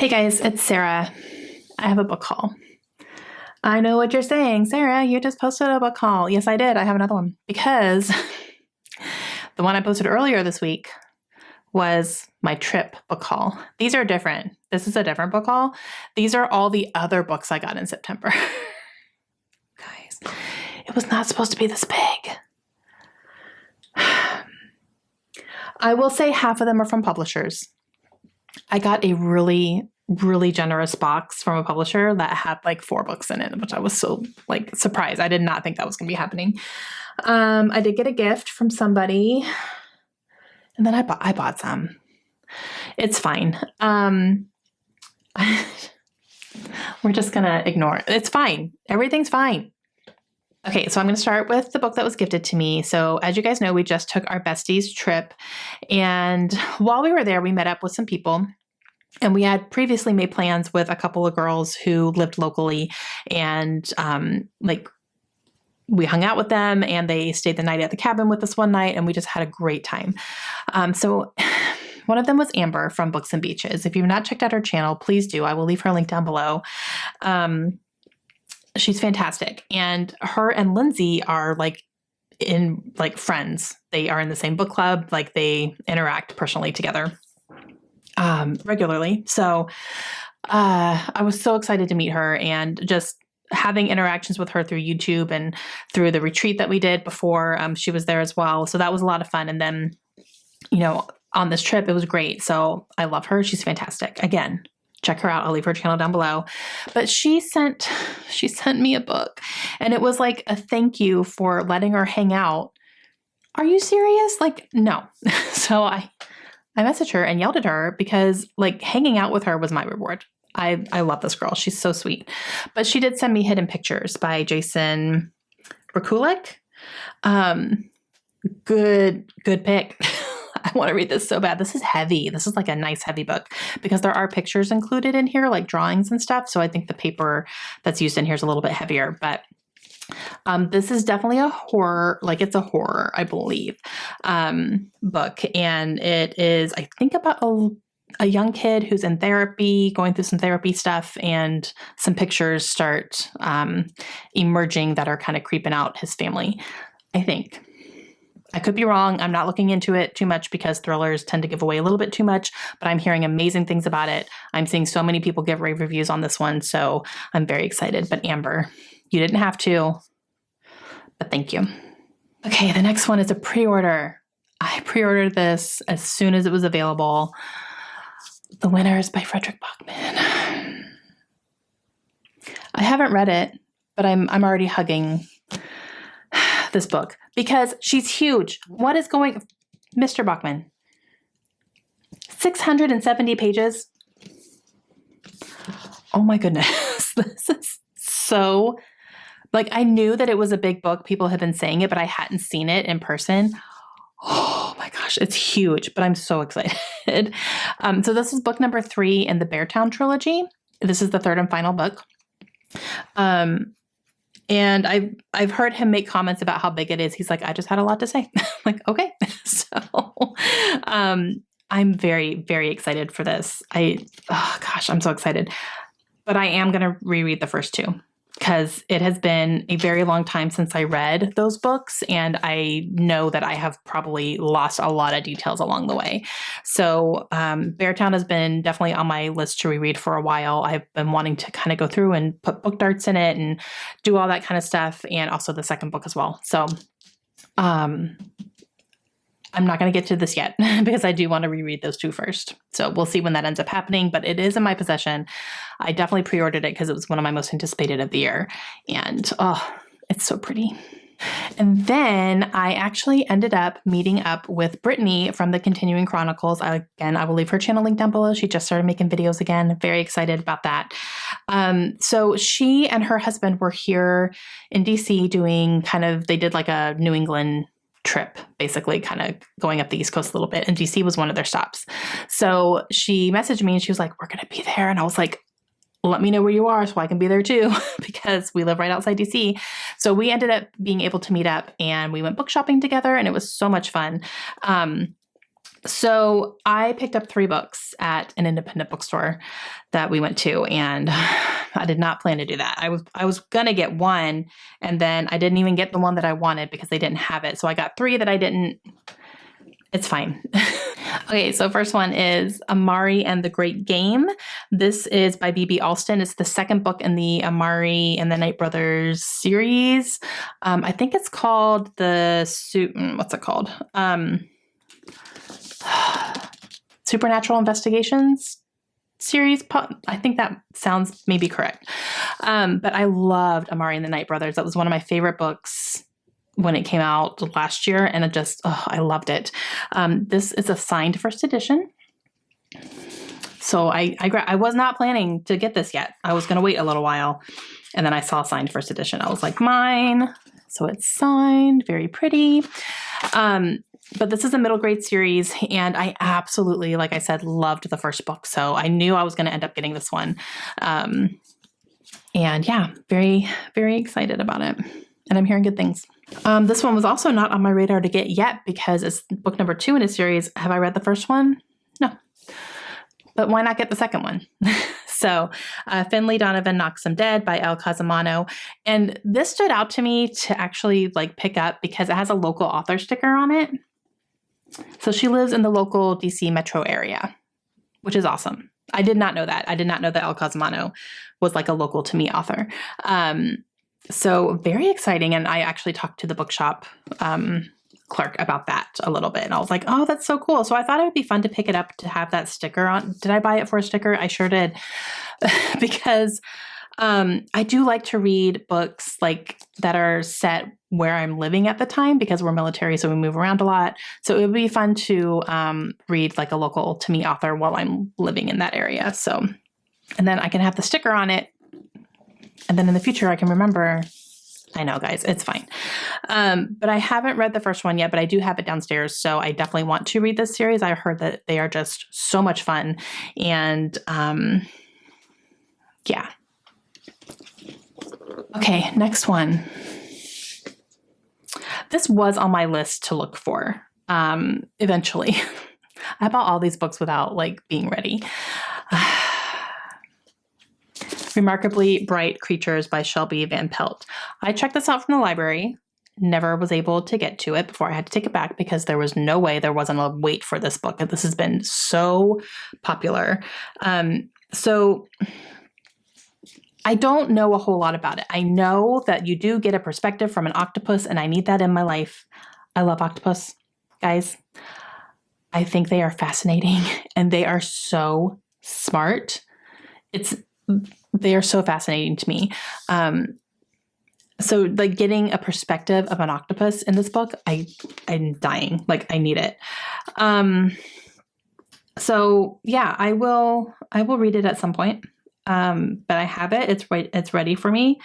Hey guys, it's Sarah. I have a book haul. I know what you're saying. Sarah, you just posted a book haul. Yes, I did. I have another one because the one I posted earlier this week was my trip book haul. These are different. This is a different book haul. These are all the other books I got in September. Guys, it was not supposed to be this big. I will say half of them are from publishers. I got a really generous box from a publisher that had like 4 books in it, which I was so surprised. I did not think that was going to be happening. I did get a gift from somebody, and then I bought some. It's fine. We're just going to ignore it. It's fine. Everything's fine. Okay, so I'm going to start with the book that was gifted to me. So as you guys know, we just took our besties trip, and while we were there, we met up with some people. And we had previously made plans with a couple of girls who lived locally, and we hung out with them, and they stayed the night at the cabin with us one night, and we just had a great time. So one of them was Amber from Books and Beaches. If you've not checked out her channel, please do. I will leave her link down below. She's fantastic. And her and Lindsay are friends. They are in the same book club. They interact personally together regularly. So I was so excited to meet her, and just having interactions with her through YouTube and through the retreat that we did before she was there as well. So that was a lot of fun. And then, on this trip, it was great. So I love her. She's fantastic. Again, check her out. I'll leave her channel down below. But she sent me a book, and it was like a thank you for letting her hang out. Are you serious? No. So I messaged her and yelled at her because hanging out with her was my reward. I love this girl. She's so sweet. But she did send me Hidden Pictures by Jason Rakulik. Good pick. I want to read this so bad. This is heavy. This is a nice heavy book because there are pictures included in here, drawings and stuff. So I think the paper that's used in here is a little bit heavier, but this is definitely a horror, it's a horror, I believe, book. And it is, I think, about a young kid who's in therapy, going through some therapy stuff, and some pictures start emerging that are kind of creeping out his family, I think. I could be wrong. I'm not looking into it too much because thrillers tend to give away a little bit too much, but I'm hearing amazing things about it. I'm seeing so many people give rave reviews on this one, so I'm very excited. But Amber, you didn't have to, but thank you. Okay, the next one is a pre-order. I pre-ordered this as soon as it was available. The Winner is by Frederick Bachman. I haven't read it, but I'm already hugging this book because she's huge. What is going, Mr. Bachman? 670 pages. Oh my goodness. This is so, I knew that it was a big book. People had been saying it, but I hadn't seen it in person. Oh my gosh, it's huge, but I'm so excited. So this is book number 3 in the Beartown trilogy. This is the 3rd and final book. And I've heard him make comments about how big it is. He's like, I just had a lot to say. Okay. So I'm very, very excited for this. I'm so excited. But I am going to reread the first 2 because it has been a very long time since I read those books, and I know that I have probably lost a lot of details along the way. So Beartown has been definitely on my list to reread for a while. I've been wanting to kind of go through and put book darts in it and do all that kind of stuff, and also the second book as well. So I'm not going to get to this yet because I do want to reread those 2 first. So we'll see when that ends up happening, but it is in my possession. I definitely pre-ordered it because it was one of my most anticipated of the year. And it's so pretty. And then I actually ended up meeting up with Brittany from the Continuing Chronicles. I will leave her channel link down below. She just started making videos again. Very excited about that. So she and her husband were here in DC doing they did a New England trip, basically kind of going up the East Coast a little bit. And DC was one of their stops. So she messaged me and she was like, we're going to be there. And I was like, let me know where you are so I can be there too, because we live right outside DC. So we ended up being able to meet up, and we went book shopping together, and it was so much fun. So I picked up 3 books at an independent bookstore that we went to, and I did not plan to do that. I was going to get one, and then I didn't even get the one that I wanted because they didn't have it. So I got 3 that I didn't. It's fine. Okay, so first one is Amari and the Great Game. This is by B.B. Alston. It's the second book in the Amari and the Night Brothers series. I think it's called what's it called? Supernatural Investigations series. I think that sounds maybe correct. But I loved Amari and the Night Brothers. That was one of my favorite books when it came out last year, and I loved it. This is a signed first edition. So I was not planning to get this yet. I was going to wait a little while, and then I saw signed first edition. I was like, mine. So it's signed, very pretty. But this is a middle grade series, and I absolutely, like I said, loved the first book. So I knew I was going to end up getting this one. And yeah, very, very excited about it. And I'm hearing good things. This one was also not on my radar to get yet because it's book number 2 in a series. Have I read the first one? No. But why not get the second one? So Finley Donovan Knocks Him Dead by El Casamano. And this stood out to me to actually pick up because it has a local author sticker on it. So she lives in the local DC metro area, which is awesome. I did not know that. I did not know that El Casamano was a local to me author. So very exciting. And I actually talked to the bookshop clerk about that a little bit. And I was like, oh, that's so cool. So I thought it would be fun to pick it up to have that sticker on. Did I buy it for a sticker? I sure did. Because I do like to read books that are set where I'm living at the time because we're military, so we move around a lot. So it would be fun to read a local to me author while I'm living in that area. So, and then I can have the sticker on it. And then in the future, I can remember. I know, guys, it's fine. But I haven't read the first one yet, but I do have it downstairs. So I definitely want to read this series. I heard that they are just so much fun. And yeah. Okay, next one. This was on my list to look for eventually. I bought all these books without being ready. Remarkably Bright Creatures by Shelby Van Pelt. I checked this out from the library. Never was able to get to it before I had to take it back because there was no way there wasn't a wait for this book. This has been so popular. So I don't know a whole lot about it. I know that you do get a perspective from an octopus, and I need that in my life. I love octopus, guys. I think they are fascinating, and they are so smart. They are so fascinating to me. So getting a perspective of an octopus in this book, I'm dying. I need it. So yeah, I will read it at some point. But I have it. It's ready for me.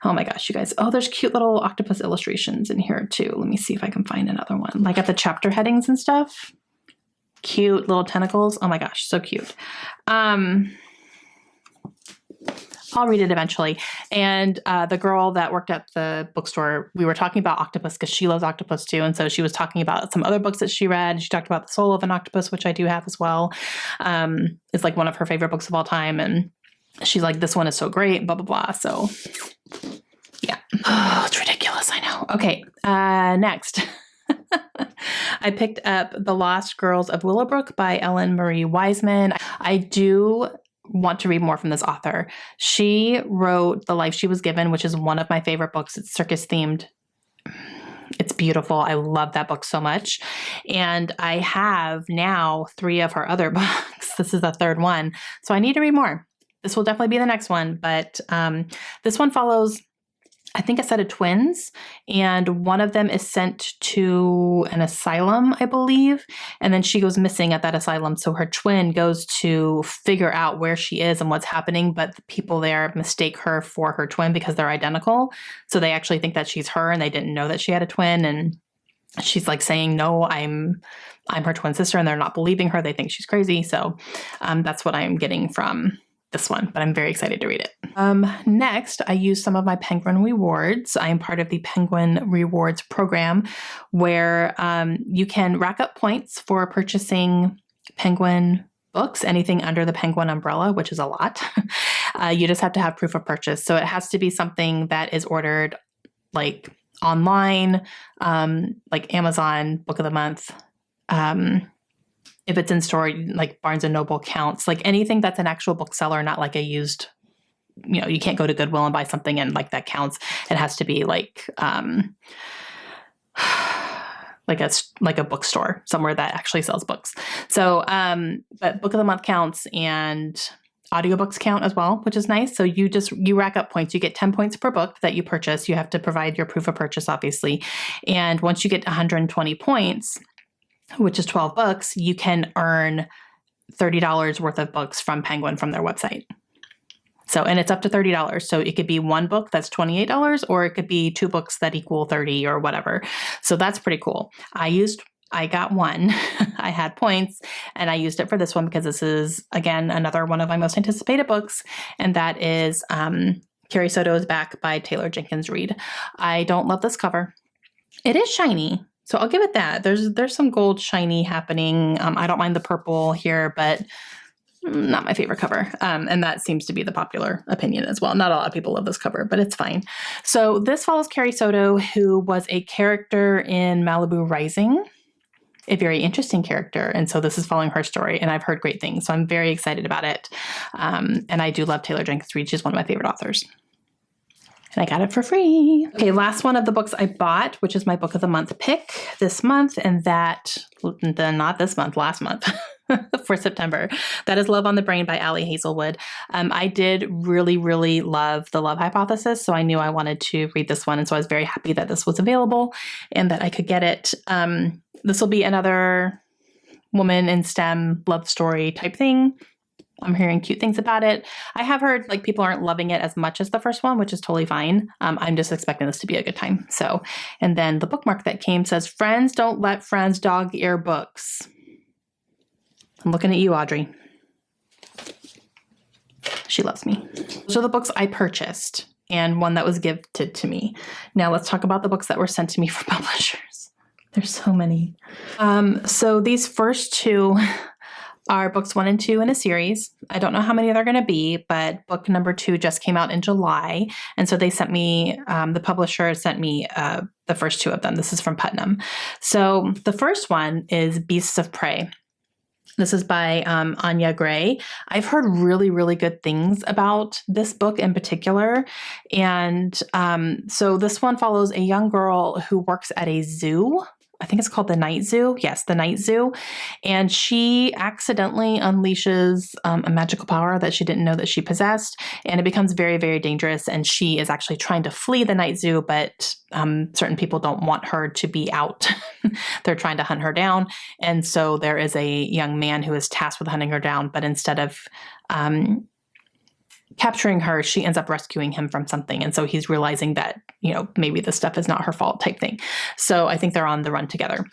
Oh my gosh, you guys. Oh, there's cute little octopus illustrations in here too. Let me see if I can find another one. At the chapter headings and stuff. Cute little tentacles. Oh my gosh, so cute. I'll read it eventually. And the girl that worked at the bookstore, we were talking about octopus because she loves octopus too. And so she was talking about some other books that she read. She talked about The Soul of an Octopus, which I do have as well. It's one of her favorite books of all time. And she's like, this one is so great, blah, blah, blah. So yeah. Oh, it's ridiculous. I know. Okay. Next. I picked up The Lost Girls of Willowbrook by Ellen Marie Wiseman. I do want to read more from this author. She wrote The Life She Was Given, which is one of my favorite books. It's circus themed. It's beautiful. I love that book so much. And I have now 3 of her other books. This is the 3rd one. So I need to read more. This will definitely be the next one. But this one follows, I think, a set of twins, and one of them is sent to an asylum, I believe, and then she goes missing at that asylum. So her twin goes to figure out where she is and what's happening, but the people there mistake her for her twin because they're identical. So they actually think that she's her, and they didn't know that she had a twin. And she's saying, no, I'm her twin sister, and they're not believing her. They think she's crazy. So that's what I'm getting from this one, but I'm very excited to read it. Next, I used some of my Penguin rewards. I am part of the Penguin Rewards program where you can rack up points for purchasing Penguin books, anything under the Penguin umbrella, which is a lot. You just have to have proof of purchase. So it has to be something that is ordered like online, like Amazon, Book of the Month. If it's in store, like Barnes and Noble counts, like anything that's an actual bookseller, not like a used, you can't go to Goodwill and buy something and like that counts. It has to be like a bookstore, somewhere that actually sells books. So, but Book of the Month counts and audiobooks count as well, which is nice. So you rack up points. You get 10 points per book that you purchase. You have to provide your proof of purchase, obviously. And once you get 120 points, which is 12 books, you can earn $30 worth of books from Penguin from their website. So, and it's up to $30. So it could be one book that's $28, or it could be two books that equal 30 or whatever. So that's pretty cool. I got one. I had points and I used it for this one because this is, again, another one of my most anticipated books. And that is Carrie Soto is Back by Taylor Jenkins Reid. I don't love this cover. It is shiny. So I'll give it that. There's some gold shiny happening. I don't mind the purple here, but not my favorite cover. And that seems to be the popular opinion as well. Not a lot of people love this cover, but it's fine. So this follows Carrie Soto, who was a character in Malibu Rising, a very interesting character. And so this is following her story, and I've heard great things. So I'm very excited about it. And I do love Taylor Jenkins Reid. She's one of my favorite authors. And I got it for free. Okay, last one of the books I bought, which is my Book of the Month pick this month, and not this month, last month. For September. That is Love on the Brain by Ali Hazelwood. I did really, really love The Love Hypothesis, so I knew I wanted to read this one, and so I was very happy that this was available and that I could get it. This will be another woman in STEM love story type thing. I'm hearing cute things about it. I have heard like people aren't loving it as much as the first one, which is totally fine. I'm just expecting this to be a good time. So, and then the bookmark that came says, "Friends don't let friends dog ear books." I'm looking at you, Audrey. She loves me. So the books I purchased and one that was gifted to me. Now let's talk about the books that were sent to me from publishers. There's so many. So these first two are books 1 and 2 in a series. I don't know how many they're going to be, but book number 2 just came out in July. And so they sent me, the publisher sent me the first 2 of them. This is from Putnam. So the first one is Beasts of Prey. This is by Anya Gray. I've heard really, really good things about this book in particular. And so this one follows a young girl who works at a zoo. I think it's called the Night Zoo. Yes, the Night Zoo. And she accidentally unleashes a magical power that she didn't know that she possessed. And it becomes very, very dangerous. And she is actually trying to flee the Night Zoo, but certain people don't want her to be out. They're trying to hunt her down. And so there is a young man who is tasked with hunting her down. But instead of capturing her, she ends up rescuing him from something. And so he's realizing that, maybe this stuff is not her fault type thing. So I think they're on the run together.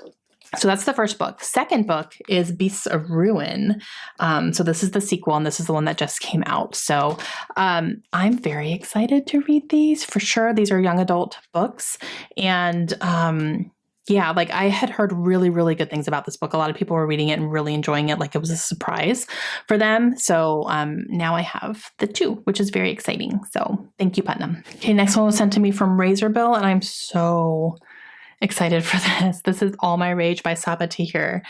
So that's the first book. Second book is Beasts of Ruin. So this is the sequel, and this is the one that just came out. So I'm very excited to read these for sure. These are young adult books. And yeah, like I had heard really, really good things about this book. A lot of people were reading it and really enjoying it. Like it was a surprise for them. So now I have the 2, which is very exciting. So thank you, Putnam. Okay, next one was sent to me from Razorbill, and I'm so excited for this. This is All My Rage by Sabaa Tahir.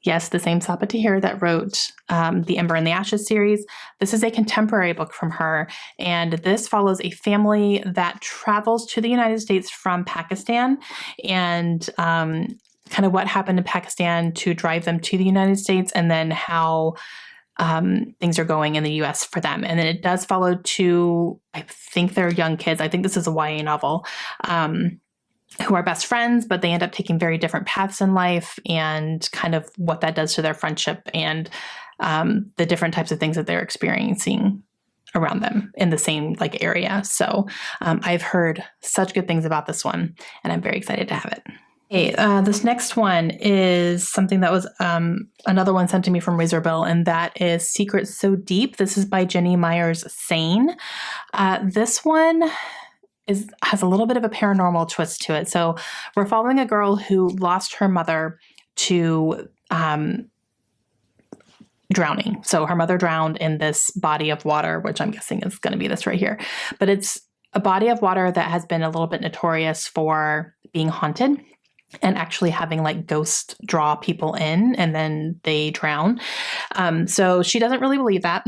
Yes, the same Sabaa Tahir that wrote the Ember and the Ashes series. This is a contemporary book from her, and this follows a family that travels to the United States from Pakistan, and kind of what happened in Pakistan to drive them to the United States, and then how things are going in the U.S. for them. And then it does follow 2, I think they're young kids. I think this is a YA novel. Who are best friends, but they end up taking very different paths in life, and kind of what that does to their friendship, and the different types of things that they're experiencing around them in the same area. So I've heard such good things about this one, and I'm very excited to have it. Hey, this next one is something that was another one sent to me from Razorbill, and that is Secrets So Deep. This is by Jenny Myers Sane. This one has a little bit of a paranormal twist to it. So we're following a girl who lost her mother to drowning. So her mother drowned in this body of water, which I'm guessing is going to be this right here. But it's a body of water that has been a little bit notorious for being haunted and actually having like ghosts draw people in and then they drown. So she doesn't really believe that,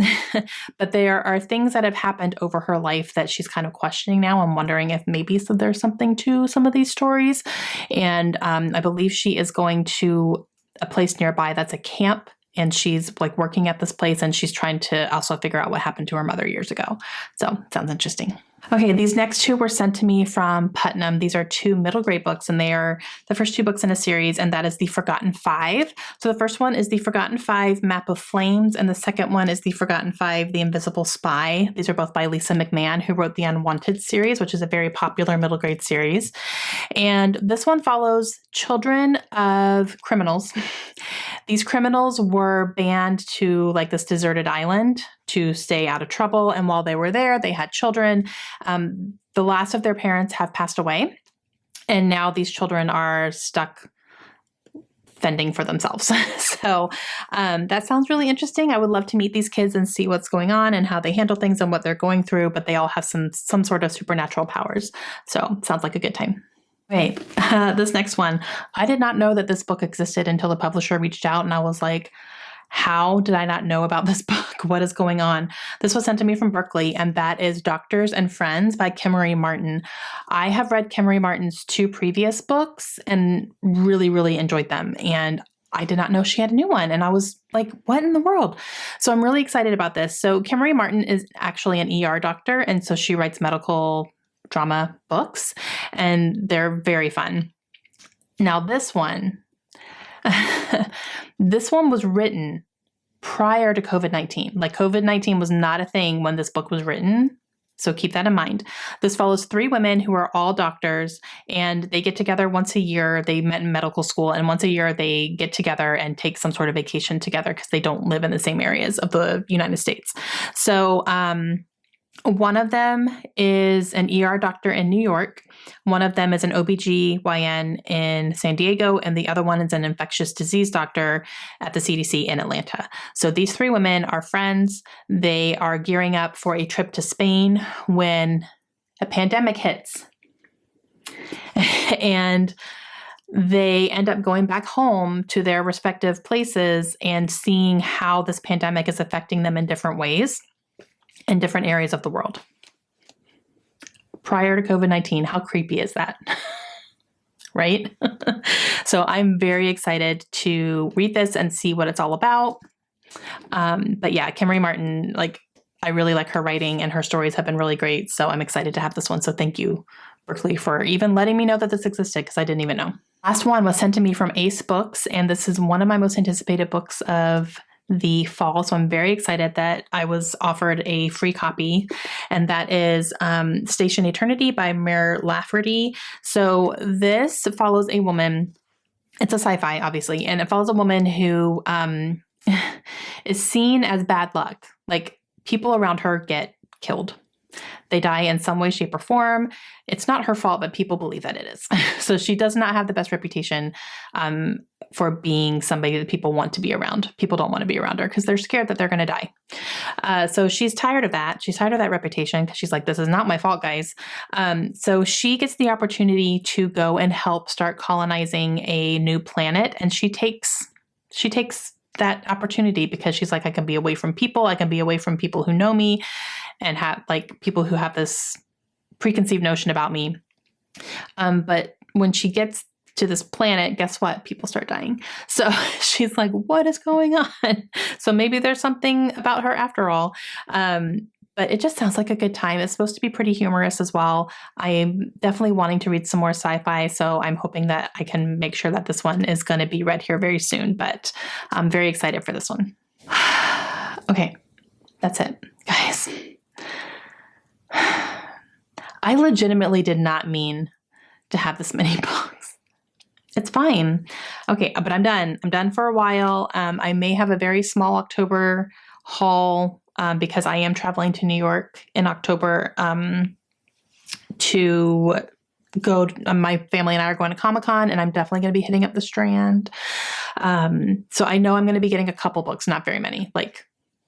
but there are things that have happened over her life that she's kind of questioning now and wondering if maybe there's something to some of these stories. And I believe she is going to a place nearby that's a camp, and she's like working at this place, and she's trying to also figure out what happened to her mother years ago. So sounds interesting. Okay, these next two were sent to me from Putnam. These are two middle grade books, and they are the first two books in a series, and that is The Forgotten Five. So the first one is The Forgotten Five, Map of Flames, and the second one is The Forgotten Five, The Invisible Spy. These are both by Lisa McMahon, who wrote the Unwanted series, which is a very popular middle grade series. And this one follows children of criminals. These criminals were banned to like this deserted island to stay out of trouble. And while they were there, they had children. The last of their parents have passed away. And now these children are stuck fending for themselves. So that sounds really interesting. I would love to meet these kids and see what's going on and how they handle things and what they're going through. But they all have some sort of supernatural powers. So sounds like a good time. Okay, this next one. I did not know that this book existed until the publisher reached out, and I was like, how did I not know about this book? What is going on? This was sent to me from Berkeley, and that is Doctors and Friends by Kimmery Martin. I have read Kimmery Martin's two previous books and really, really enjoyed them. And I did not know she had a new one. And I was like, what in the world? So I'm really excited about this. So Kimmery Martin is actually an ER doctor, and so she writes medical drama books, and they're very fun. Now this one, this one was written prior to COVID-19. Like COVID-19 was not a thing when this book was written. So keep that in mind. This follows three women who are all doctors, and they get together once a year. They met in medical school, and once a year they get together and take some sort of vacation together because they don't live in the same areas of the United States. So, one of them is an ER doctor in New York. One of them is an OBGYN in San Diego, and the other one is an infectious disease doctor at the CDC in Atlanta. So these three women are friends. They are gearing up for a trip to Spain when a pandemic hits. And they end up going back home to their respective places and seeing how this pandemic is affecting them in different ways in different areas of the world. Prior to COVID-19, how creepy is that? Right? So I'm very excited to read this and see what it's all about. But yeah, Kimmery Martin, like, I really like her writing, and her stories have been really great. So I'm excited to have this one. So thank you, Berkeley, for even letting me know that this existed, because I didn't even know. Last one was sent to me from Ace Books, and this is one of my most anticipated books of the fall. So I'm very excited that I was offered a free copy, and that is Station Eternity by Mare Lafferty. So this follows a woman. It's a sci-fi, obviously, and it follows a woman who is seen as bad luck. Like, people around her get killed. They die in some way, shape, or form. It's not her fault, but people believe that it is. So she does not have the best reputation for being somebody that people want to be around. People don't want to be around her because they're scared that they're going to die. So she's tired of that. She's tired of that reputation because she's like, this is not my fault, guys. So she gets the opportunity to go and help start colonizing a new planet. And she takes that opportunity because she's like, I can be away from people. I can be away from people who know me and have like people who have this preconceived notion about me. But when she gets to this planet, guess what? People start dying. So she's like, what is going on? So maybe there's something about her after all. But it just sounds like a good time. It's supposed to be pretty humorous as well. I am definitely wanting to read some more sci-fi, so I'm hoping that I can make sure that this one is going to be read here very soon, but I'm very excited for this one. Okay, that's it, guys. I legitimately did not mean to have this many books. It's fine. Okay, but I'm done. I'm done for a while. I may have a very small October haul because I am traveling to New York in October to go. My family and I are going to Comic-Con, and I'm definitely going to be hitting up the Strand. So I know I'm going to be getting a couple books, not very many, like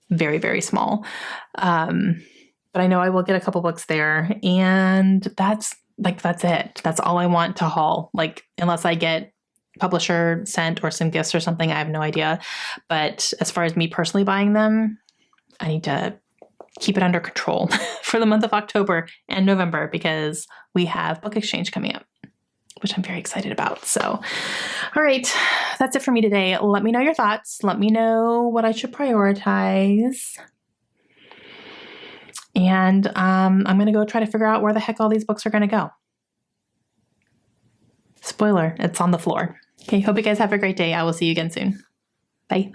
very, very small. But I know I will get a couple books there, and that's it. That's all I want to haul. Like, unless I get publisher sent or some gifts or something, I have no idea. But as far as me personally buying them, I need to keep it under control for the month of October and November because we have book exchange coming up, which I'm very excited about. So, all right, that's it for me today. Let me know your thoughts. Let me know what I should prioritize. And I'm going to go try to figure out where the heck all these books are going to go. Spoiler, it's on the floor. Okay, hope you guys have a great day. I will see you again soon. Bye.